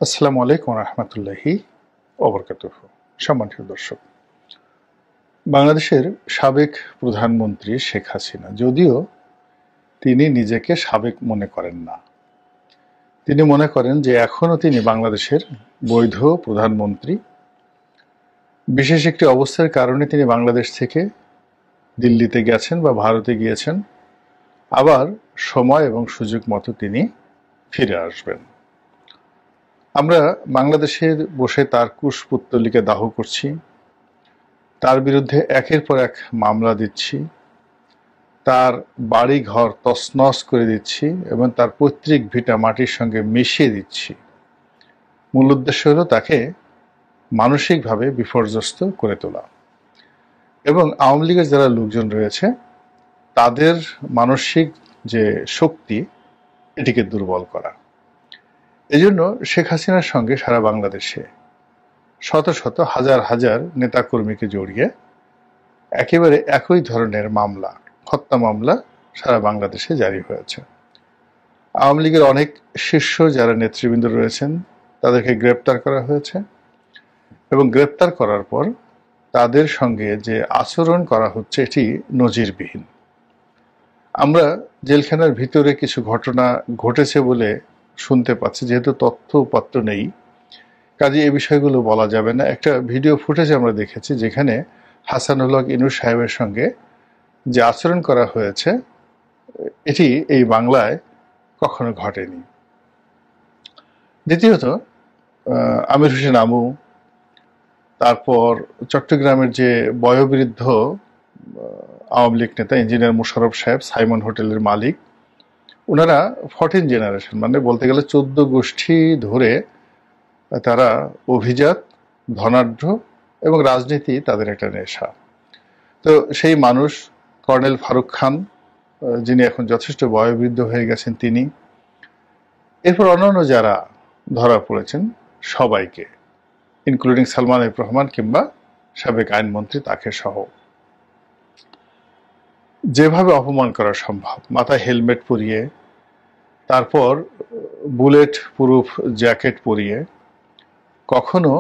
আসসালামু আলাইকুম রহমতুল্লাহি ওবরকাতুহ। সম্মানিত দর্শক, বাংলাদেশের সাবেক প্রধানমন্ত্রী শেখ হাসিনা যদিও তিনি নিজেকে সাবেক মনে করেন না, তিনি মনে করেন যে এখনও তিনি বাংলাদেশের বৈধ প্রধানমন্ত্রী। বিশেষ একটি অবস্থার কারণে তিনি বাংলাদেশ থেকে দিল্লিতে গেছেন বা ভারতে গিয়েছেন, আবার সময় এবং সুযোগ মতো তিনি ফিরে আসবেন। আমরা বাংলাদেশের বসে তার কুশপুত্তলিকা দাহ করছি, তার বিরুদ্ধে একের পর এক মামলা দিচ্ছি, তার বাড়ি ঘর তছনছ করে দিচ্ছি এবং তার পৈতৃক ভিটা মাটির সঙ্গে মিশিয়ে দিচ্ছি। মূল উদ্দেশ্য হলো তাকে মানসিকভাবে বিপর্যস্ত করে তোলা এবং আওয়ামী লীগের যারা লোকজন রয়েছে তাদের মানসিক যে শক্তি এটিকে দুর্বল করা। এজন্য শেখ হাসিনার সঙ্গে সারা বাংলাদেশে শত শত হাজার হাজার নেতাকর্মীকে জড়িয়ে একেবারে একই ধরনের মামলা, হত্যা মামলা সারা বাংলাদেশে জারি হয়েছে। আওয়ামী লীগের অনেক শীর্ষ যারা নেতৃবৃন্দ রয়েছেন তাদেরকে গ্রেপ্তার করা হয়েছে এবং গ্রেপ্তার করার পর তাদের সঙ্গে যে আচরণ করা হচ্ছে এটি নজিরবিহীন। আমরা জেলখানার ভিতরে কিছু ঘটনা ঘটেছে বলে শুনতে পাচ্ছি, যেহেতু তথ্য উপাত্ত নেই কাজে এই বিষয়গুলো বলা যাবে না। একটা ভিডিও ফুটেজ আমরা দেখেছি যেখানে হাসানুল হক ইনু সাহেবের সঙ্গে যে আচরণ করা হয়েছে এটি এই বাংলায় কখনো ঘটেনি। দ্বিতীয়ত আমির হোসেন আমু, তারপর চট্টগ্রামের যে বয়োবৃদ্ধ আওয়ামী লীগ নেতা ইঞ্জিনিয়ার মোশাররফ সাহেব, সাইমন হোটেলের মালিক, ওনারা 14 জেনারেশন, মানে বলতে গেলে 14 গোষ্ঠী ধরে তারা অভিজাত, ধনাঢ্য এবং রাজনীতি তাদের একটা নেশা। তো সেই মানুষ কর্নেল ফারুক খান, যিনি এখন যথেষ্ট বয়োবৃদ্ধ হয়ে গেছেন, তিনি, এরপর অন্যান্য যারা ধরা পড়েছেন সবাইকে, ইনক্লুডিং সালমান এফ রহমান কিংবা সাবেক আইনমন্ত্রী তাকে সহ, যেভাবে অপমান করা সম্ভব, মাথায় হেলমেট পরিয়ে, তারপর বুলেট প্রুফ জ্যাকেট পরিয়ে, কখনো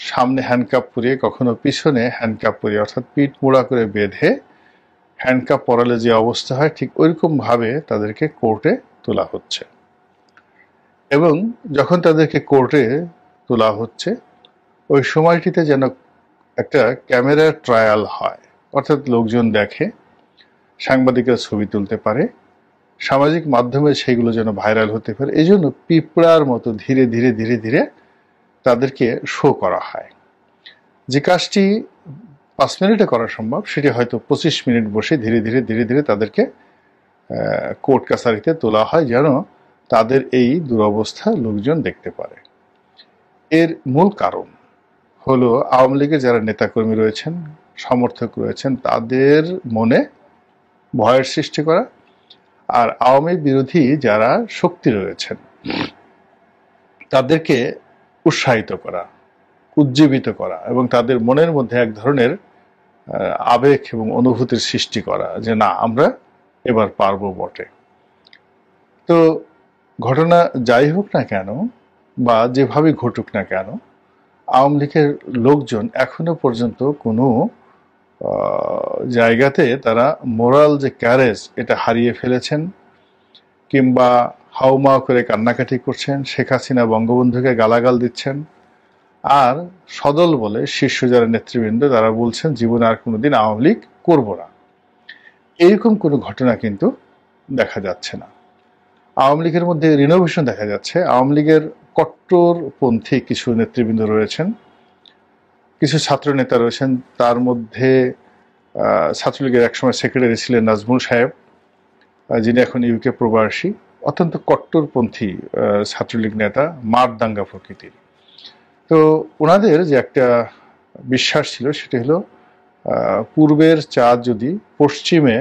সামনে হ্যান্ডকাপ পরিয়ে, কখনো পিছনে হ্যান্ডকাপ পরিয়ে, অর্থাৎ পিঠ মোড়া করে বেঁধে হ্যান্ডকাপ পরালে যে অবস্থা হয় ঠিক ওইরকম ভাবে তাদেরকে কোর্টে তোলা হচ্ছে। এবং যখন তাদেরকে কোর্টে তোলা হচ্ছে ওই সময়টিতে যেন একটা ক্যামেরার ট্রায়াল হয়, অর্থাৎ লোকজন দেখে, সাংবাদিকরা ছবি তুলতে পারে, সামাজিক মাধ্যমে সেইগুলো যেন ভাইরাল হতে পারে। এই জন্য পিঁপড়ার মতো ধীরে ধীরে ধীরে ধীরে তাদেরকে শো করা হয়। যে কাজটি 5 মিনিটে করা সম্ভব সেটি হয়তো 25 মিনিট বসে ধীরে ধীরে ধীরে ধীরে তাদেরকে কোর্ট কাছারিতে তোলা হয় যেন তাদের এই দুরবস্থা লোকজন দেখতে পারে। এর মূল কারণ হলো আওয়ামী লীগের যারা নেতাকর্মী রয়েছেন, সমর্থক রয়েছেন, তাদের মনে ভয়ের সৃষ্টি করা, আর আওয়ামী বিরোধী যারা শক্তি রয়েছেন তাদেরকে উৎসাহিত করা, উজ্জীবিত করা এবং তাদের মনের মধ্যে এক ধরনের আবেগ এবং অনুভূতির সৃষ্টি করা যে না, আমরা এবার পারবো বটে। তো ঘটনা যাই হোক না কেন বা যেভাবে ঘটুক না কেন, আওয়ামী লীগের লোকজন এখনো পর্যন্ত কোনো জায়গাতে তারা মোরাল যে ক্যারেজ এটা হারিয়ে ফেলেছেন কিংবা হাউমাউ করে কান্নাকাটি করছেন, শেখ হাসিনা বঙ্গবন্ধুকে গালাগাল দিচ্ছেন, আর সদল বলে শীর্ষ যারা নেতৃবৃন্দ তারা বলছেন জীবনে আর কোনোদিন আওয়ামী লীগ করবো না। এইরকম কোনো ঘটনা কিন্তু দেখা যাচ্ছে না। আওয়ামী লীগের মধ্যে রিনোভেশন দেখা যাচ্ছে। আওয়ামী লীগের কট্টরপন্থী কিছু নেতৃবৃন্দ রয়েছেন, কিছু ছাত্র নেতা রয়েছেন, তার মধ্যে ছাত্রলীগের একসময় সেক্রেটারি ছিলেন নাজমুল সাহেব, যিনি এখন ইউকে প্রবাসী, অত্যন্ত কট্টরপন্থী ছাত্রলীগ নেতা, মারদাঙ্গা প্রকৃতির। তো ওনাদের যে একটা বিশ্বাস ছিল সেটা হলো পূর্বের চাঁদ যদি পশ্চিমে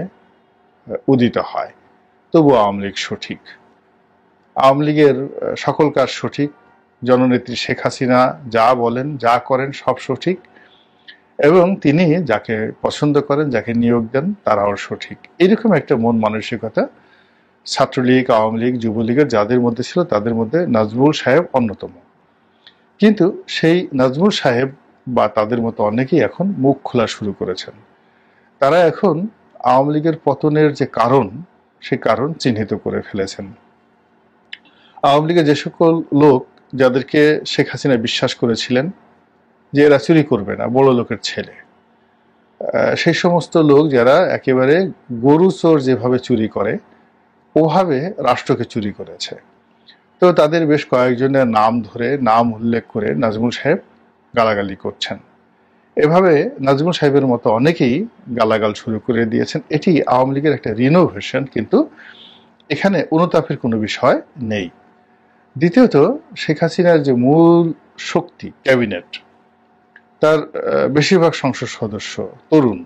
উদিত হয় তবু আওয়ামী লীগ সঠিক, আওয়ামী লীগের সকল কাজ সঠিক, জননেত্রী শেখ হাসিনা যা বলেন যা করেন সব সঠিক এবং তিনি যাকে পছন্দ করেন, যাকে নিয়োগ দেন তারাও সঠিক। এরকম একটা মন মানসিকতা ছাত্রলীগ, আওয়ামী লীগ, যুবলীগের যাদের মধ্যে ছিল তাদের মধ্যে নাজমুল সাহেব অন্যতম। কিন্তু সেই নাজমুল সাহেব বা তাদের মতো অনেকেই এখন মুখ খোলা শুরু করেছেন। তারা এখন আওয়ামী লীগের পতনের যে কারণ, সে কারণ চিহ্নিত করে ফেলেছেন। আওয়ামী লীগের যে সকল লোক যাদেরকে শেখ হাসিনা বিশ্বাস করেছিলেন যে এরা চুরি করবে না, বড় লোকের ছেলে, সেই সমস্ত লোক যারা একেবারে গরু চোর যেভাবে চুরি করে ওভাবে রাষ্ট্রকে চুরি করেছে, তো তাদের বেশ কয়েকজনের নাম ধরে, নাম উল্লেখ করে নাজমুল সাহেব গালাগালি করছেন। এভাবে নাজমুল সাহেবের মতো অনেকেই গালাগাল শুরু করে দিয়েছেন। এটি আওয়ামী লীগের একটা রিনোভেশন, কিন্তু এখানে অনুতাপের কোনো বিষয় নেই। দ্বিতীয়ত, শেখ হাসিনার যে মূল শক্তি ক্যাবিনেট, তার বেশিরভাগ সংসদ সদস্য তরুণ,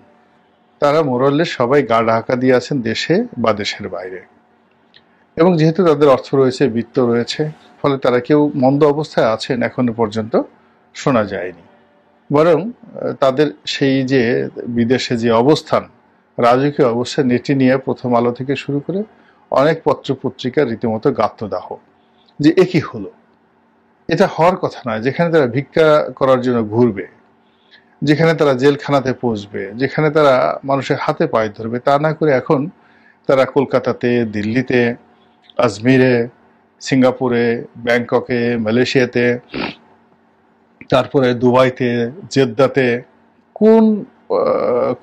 তারা মোরাললেস সবাই গা ঢাকা দিয়ে আছেন দেশে বা দেশের বাইরে, এবং যেহেতু তাদের অর্থ রয়েছে, বিত্ত রয়েছে, ফলে তারা কেউ মন্দ অবস্থায় আছেন এখনো পর্যন্ত শোনা যায়নি। বরং তাদের সেই যে বিদেশে যে অবস্থান, রাজকীয় অবস্থান, এটি নিয়ে প্রথম আলো থেকে শুরু করে অনেক পত্র পত্রিকার রীতিমতো গাত্রদাহ যে একই হলো, এটা হওয়ার কথা নয়। যেখানে তারা ভিক্ষা করার জন্য ঘুরবে, যেখানে তারা জেলখানাতে পৌঁছবে, যেখানে তারা মানুষের হাতে পায়ে ধরবে, তা না করে এখন তারা কলকাতাতে, দিল্লিতে, আজমিরে, সিঙ্গাপুরে, ব্যাংককে, মালয়েশিয়াতে, তারপরে দুবাইতে, জেদ্দাতে,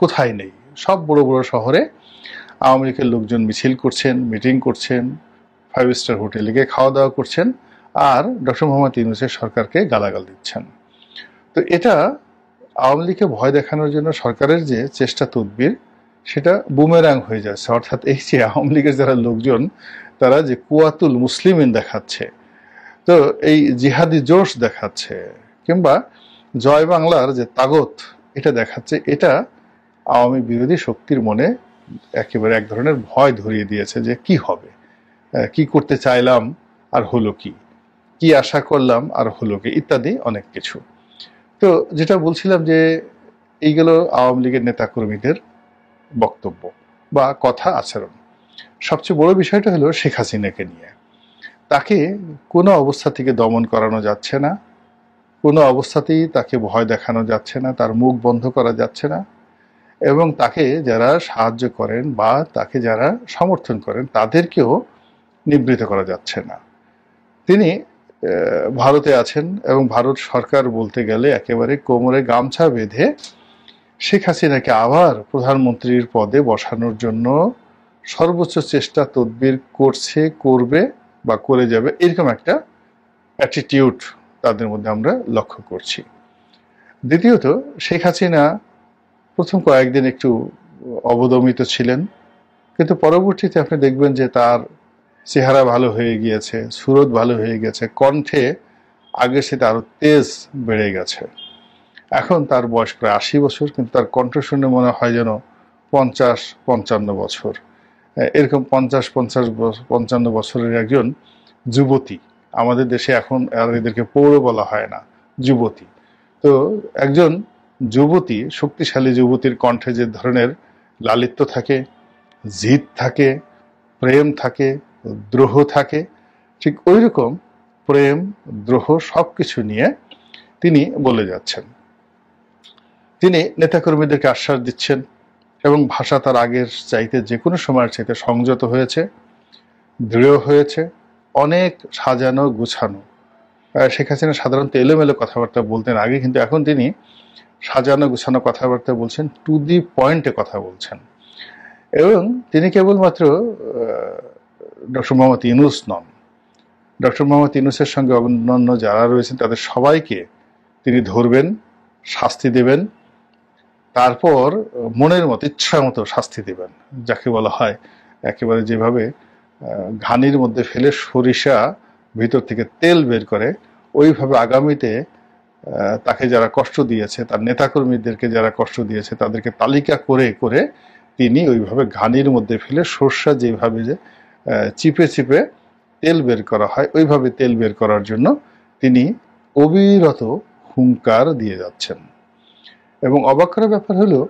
কোথায় নেই, সব বড় বড় শহরে আওয়ামী লীগের লোকজন মিছিল করছেন, মিটিং করছেন, 5 স্টার হোটেলে গিয়ে খাওয়া দাওয়া করছেন, আর ডক্টর মোহাম্মদ ইউনূসের সরকারকে গালাগাল দিচ্ছেন। তো এটা আওয়ামী লীগকে ভয় দেখানোর জন্য সরকারের যে চেষ্টা তদবির, সেটা বুমেরাং হয়ে যাচ্ছে। অর্থাৎ এই যে আওয়ামী লীগের যারা লোকজন, তারা যে কুয়াতুল মুসলিমিন দেখাচ্ছে, তো এই জিহাদি জোশ দেখাচ্ছে, কিংবা জয় বাংলার যে তাগত এটা দেখাচ্ছে, এটা আওয়ামী বিরোধী শক্তির মনে একেবারে এক ধরনের ভয় ধরিয়ে দিয়েছে যে কি হবে, কি করতে চাইলাম আর হলো কি, কি আশা করলাম আর হলো কি, ইত্যাদি অনেক কিছু। তো যেটা বলছিলাম যে এইগুলো আওয়ামী লীগের নেতাকর্মীদের বক্তব্য বা কথা, আচরণ। সবচেয়ে বড় বিষয়টা হলো শেখ হাসিনাকে নিয়ে। তাকে কোনো অবস্থা থেকে দমন করানো যাচ্ছে না, কোনো অবস্থাতেই তাকে ভয় দেখানো যাচ্ছে না, তার মুখ বন্ধ করা যাচ্ছে না, এবং তাকে যারা সাহায্য করেন বা তাকে যারা সমর্থন করেন তাদেরকেও নিবৃত করা যাচ্ছে না। তিনি ভারতে আছেন, এবং ভারত সরকার বলতে গেলে একেবারে কোমরে গামছা বেঁধে শেখ হাসিনাকে আবার প্রধানমন্ত্রীর পদে বসানোর জন্য সর্বোচ্চ চেষ্টা তদবির করছে, করবে বা করে যাবে, এরকম একটা অ্যাটিটিউড তাদের মধ্যে আমরা লক্ষ্য করছি। দ্বিতীয়ত, শেখ হাসিনা প্রথম কয়েকদিন একটু অবদমিত ছিলেন, কিন্তু পরবর্তীতে আপনি দেখবেন যে তার চেহারা ভালো হয়ে গিয়েছে, সুরত ভালো হয়ে গেছে, কণ্ঠে আগের সাথে আরো তেজ বেড়ে গেছে। এখন তার বয়স প্রায় 80 বছর, কিন্তু তার কণ্ঠ শুনে মনে হয় যেন 50-55 বছর। এরকম 50-55 বছরের একজন যুবতী, আমাদের দেশে এখন আর এদেরকে পৌর বলা হয় না, যুবতী। তো একজন যুবতী, শক্তিশালী যুবতীর কণ্ঠে যে ধরনের লালিত্য থাকে, জিদ থাকে, প্রেম থাকে, দ্রোহ থাকে, ঠিক ওই রকম প্রেম, দ্রোহ সবকিছু নিয়ে তিনি বলে যাচ্ছেন। তিনি নেতাকর্মীদেরকে আশ্বাস দিচ্ছেন, এবং ভাষা তার আগের চাইতে, যে কোনো সময়ের চাইতে সংযত হয়েছে, দৃঢ় হয়েছে, অনেক সাজানো গুছানো। শেখ হাসিনা সাধারণত এলোমেলো কথাবার্তা বলতেন আগে, কিন্তু এখন তিনি সাজানো গুছানো কথাবার্তা বলছেন, টু দি পয়েন্টে কথা বলছেন। এবং তিনি কেবলমাত্র ডক্টর মোহাম্মদ ইউনূস নন, ডক্টর মোহাম্মদ ইউনূসের সঙ্গে অন্যান্য যারা রয়েছেন তাদের সবাইকে তিনি ধরবেন, শাস্তি দেবেন, তারপর মনের মতো, ইচ্ছা মতো শাস্তি দেবেন, যাকে বলা হয় একেবারে যেভাবে ঘানির মধ্যে ফেলে সরিষা ভিতর থেকে তেল বের করে, ওইভাবে আগামীতে তাকে যারা কষ্ট দিয়েছে, তার নেতাকর্মীদেরকে যারা কষ্ট দিয়েছে, তাদেরকে তালিকা করে করে তিনি ওইভাবে ঘানির মধ্যে ফেলে সর্ষা যেভাবে যে চিপে চিপে তেল বের করা হয়, ওইভাবে তেল বের করার জন্য তিনি অবিরত হুঙ্কার দিয়ে যাচ্ছেন। এবং অবাক করার ব্যাপার হলো,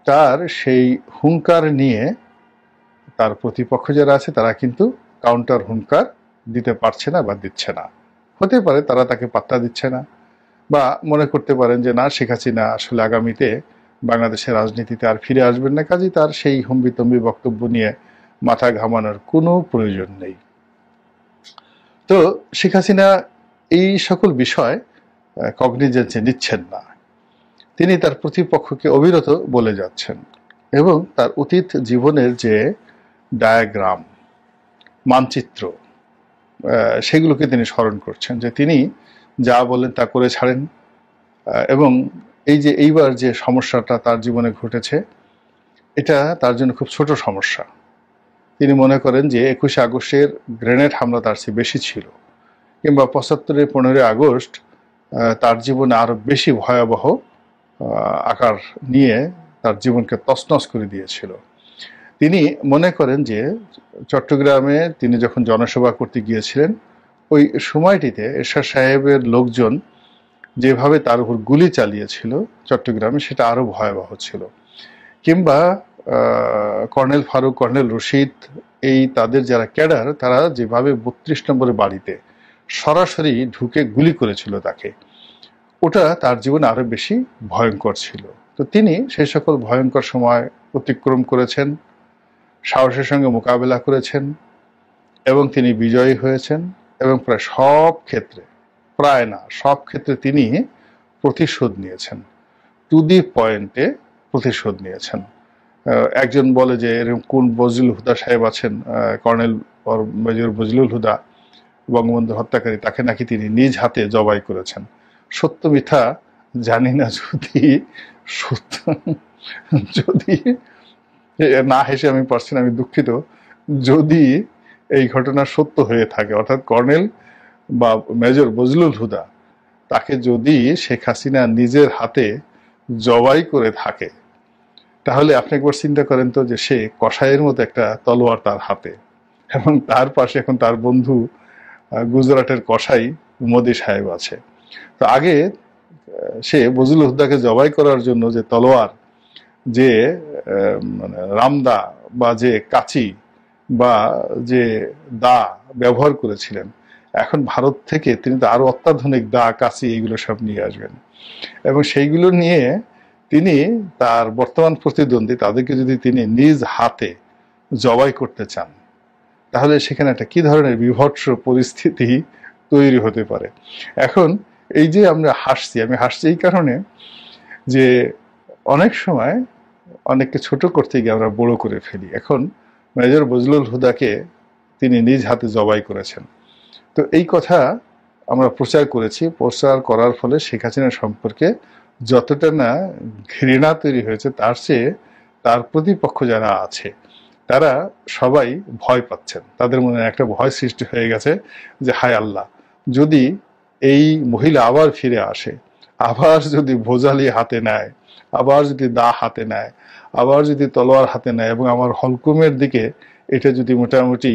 তার সেই হুঙ্কার নিয়ে তার প্রতিপক্ষ যারা আছে তারা কিন্তু কাউন্টার হুঙ্কার দিতে পারছে না বা দিচ্ছে না। হতে পারে তারা তাকে পাত্তা দিচ্ছে না, বা মনে করতে পারেন যে না, শেখ হাসিনা আসলে আগামীতে বাংলাদেশের রাজনীতিতে আর ফিরে আসবেন না, কাজেই তার সেই হম্বিতম্বি বক্তব্য নিয়ে মাথা ঘামানোর কোনো প্রয়োজন নেই। তো শেখ হাসিনা এই সকল বিষয় কগনিজেন্সে নিচ্ছেন না। তিনি তার প্রতিপক্ষকে অবিরত বলে যাচ্ছেন এবং তার অতীত জীবনের যে ডায়াগ্রাম, মানচিত্র, সেগুলোকে তিনি স্মরণ করছেন, যে তিনি যা বলেন তা করে ছাড়েন। এবং এই যে এইবার যে সমস্যাটা তার জীবনে ঘটেছে, এটা তার জন্য খুব ছোট সমস্যা। তিনি মনে করেন যে 21শে আগস্টের গ্রেনেড হামলা তার চেয়ে বেশি ছিল, কিংবা 75-এর 15ই আগস্ট তার জীবনে আরো বেশি ভয়াবহ আকার নিয়ে তার জীবনকে তছনছ করে দিয়েছিল। তিনি মনে করেন যে চট্টগ্রামে তিনি যখন জনসভা করতে গিয়েছিলেন, ওই সময়টিতে এরশাদ সাহেবের লোকজন যেভাবে তার উপর গুলি চালিয়েছিল চট্টগ্রামে, সেটা আরো ভয়াবহ ছিল। কিংবা কর্নেল ফারুক, কর্নেল রশিদ, এই তাদের যারা ক্যাডার, তারা যেভাবে 32 নম্বরের বাড়িতে সরাসরি ঢুকে গুলি করেছিল তাকে, ওটা তার জীবনে আরো বেশি ভয়ঙ্কর ছিল। তো তিনি সেই সকল ভয়ঙ্কর সময় অতিক্রম করেছেন, সাহসের সঙ্গে মোকাবেলা করেছেন এবং তিনি বিজয়ী হয়েছেন। এবং প্রায় সব ক্ষেত্রে, প্রায় না সব ক্ষেত্রে, তিনি প্রতিশোধ নিয়েছেন, টু দি পয়েন্টে প্রতিশোধ নিয়েছেন। একজন বলে যে এরকম কোন বজলুল হুদা সাহেব আছেন, কর্নেল মেজর বজলুল হুদা, বঙ্গবন্ধু হত্যাকারী, তাকে নাকি তিনি নিজ হাতে জবাই করেছেন। সত্য মিথ্যা জানি না, যদি না হেসে আমি পারছি না, আমি দুঃখিত, যদি এই ঘটনা সত্য হয়ে থাকে, অর্থাৎ কর্নেল বা মেজর বজলুল হুদা তাকে যদি শেখ হাসিনা নিজের হাতে জবাই করে থাকে, তাহলে আপনি একবার চিন্তা করেন তো, যে সে কসাইয়ের মতো একটা তলোয়ার তার হাতে, এবং তার পাশে এখন তার বন্ধু গুজরাটের কসাই মোদি সাহেব আছে। তো আগে সে বজলুল হুদাকে জবাই করার জন্য যে তলোয়ার, যে মানে রামদা বা যে কাঁচি বা যে দা ব্যবহার করেছিলেন, এখন ভারত থেকে তিনি তো আরো অত্যাধুনিক দা, কাঁচি, এগুলো সব নিয়ে আসবেন। এবং সেইগুলো নিয়ে তিনি তার বর্তমান প্রতিদ্বন্দ্বী, তাদেরকে যদি তিনি নিজ হাতে জবাই করতে চান, তাহলে সেখানে একটা কি ধরনের বিভৎস পরিস্থিতি তৈরি হতে পারে। এখন এই যে আমরা হাসছি, আমি হাসছি এই কারণে যে অনেক সময় অনেককে ছোট করতে গিয়ে আমরা বড় করে ফেলি। এখন মেজর বজলুল হুদাকে তিনি নিজ হাতে জবাই করেছেন। তো এই কথা আমরা প্রচার করেছি, প্রচার করার ফলে শেখ হাসিনা সম্পর্কে যতটা না ঘৃণা তৈরি হয়েছে, তার চেয়ে তার প্রতিপক্ষ যারা আছে তারা সবাই ভয় পাচ্ছেন। তাদের মনে একটা ভয় সৃষ্টি হয়ে গেছে যে হায় আল্লাহ, যদি এই মহিলা আবার ফিরে আসে, আবার যদি ভোজালি হাতে নেয়, আবার যদি দা হাতে নেয়, আবার যদি তলোয়ার হাতে নেয়, এবং আমার হলকুমের দিকে এটা যদি মোটামুটি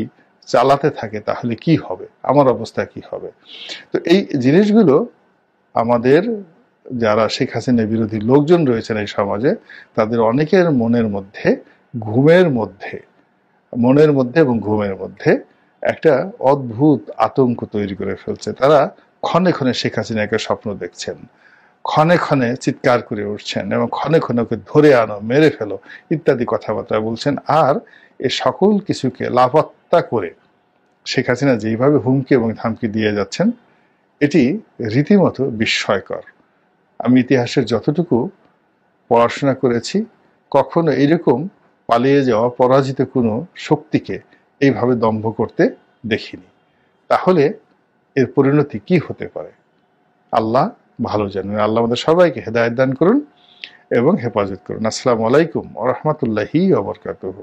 চালাতে থাকে, তাহলে কি হবে, আমার অবস্থা কি হবে। তো এই জিনিসগুলো আমাদের যারা শেখ হাসিনা বিরোধী লোকজন রয়েছেন এই সমাজে, তাদের অনেকের মনের মধ্যে এবং ঘুমের মধ্যে একটা অদ্ভুত আতঙ্ক তৈরি করে ফেলছে। তারা ক্ষণে ক্ষণে শেখ হাসিনাকে স্বপ্ন দেখছেন, ক্ষণে ক্ষণে চিৎকার করে উঠছেন, এবং ক্ষণে ক্ষণে ওকে ধরে আনো, মেরে ফেলো ইত্যাদি কথাবার্তা বলছেন। আর এ সকল কিছুকে লাপাত্তা করে শেখ হাসিনা যেইভাবে হুমকি এবং ধামকি দিয়ে যাচ্ছেন, এটি রীতিমতো বিস্ময়কর। আমি ইতিহাসের যতটুকু পড়াশোনা করেছি, কখনো এইরকম পালিয়ে যাওয়া পরাজিত কোনো শক্তিকে এইভাবে দম্ভ করতে দেখিনি। তাহলে এর পরিণতি কি হতে পারে আল্লাহ ভালো জানেন। আল্লাহ আমাদের সবাইকে হেদায়েত দান করুন এবং হেফাজত করুন। আসসালামু আলাইকুম ওয়া রাহমাতুল্লাহি ওয়া বারাকাতুহু।